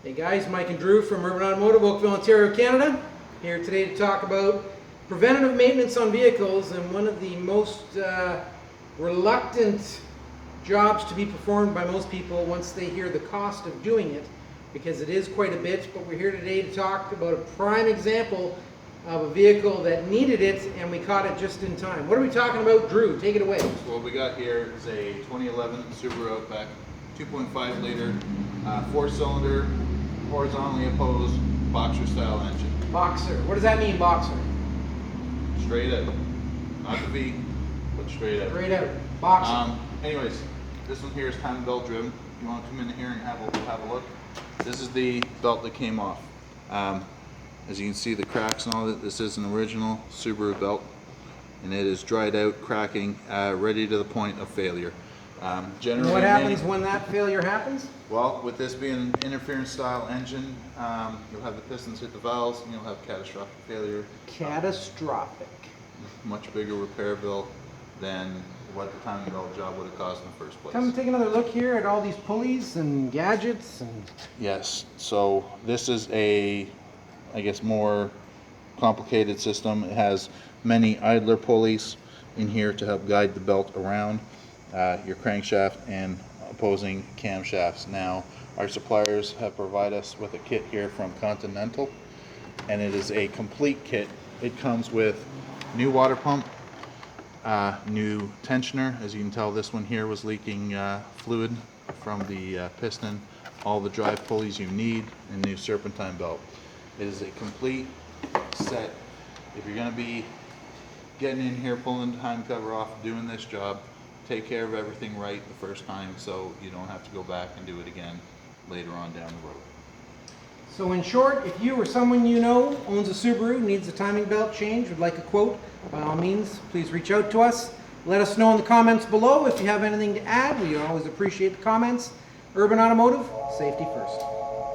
Hey guys, Mike and Drew from Urban Automotive, Oakville, Ontario, Canada. Here today to talk about preventative maintenance on vehicles, and one of the most reluctant jobs to be performed by most people once they hear the cost of doing it, because it is quite a bit. But we're here today to talk about a prime example of a vehicle that needed it, and we caught it just in time. What are we talking about, Drew? Take it away. So what we got here is a 2011 Subaru Outback, 2.5 liter, 4-cylinder, horizontally opposed boxer style engine. Boxer. What does that mean, boxer? Straight out. Not the V, but straight out. Straight out. Boxer. Anyways, this one here is time belt driven. You want to come in here and have a look. This is the belt that came off. As you can see, the cracks and all that. This is an original Subaru belt, and it is dried out, cracking, ready to the point of failure. Generally, what happens when that failure happens? Well, with this being an interference style engine, you'll have the pistons hit the valves and you'll have catastrophic failure. Catastrophic. Much bigger repair bill than what the timing belt job would have caused in the first place. Come take another look here at all these pulleys and gadgets. Yes, so this is a, I guess, more complicated system. It has many idler pulleys in here to help guide the belt around your crankshaft and opposing camshafts. Now, our suppliers have provided us with a kit here from Continental, and it is a complete kit. It comes with new water pump, new tensioner. As you can tell, this one here was leaking fluid from the piston, all the drive pulleys you need, and new serpentine belt. It is a complete set. If you're going to be getting in here, pulling the time cover off, doing this job, take care of everything right the first time so you don't have to go back and do it again later on down the road. So in short, if you or someone you know owns a Subaru, needs a timing belt change, would like a quote, by all means, please reach out to us. Let us know in the comments below if you have anything to add. We always appreciate the comments. Urban Automotive, safety first.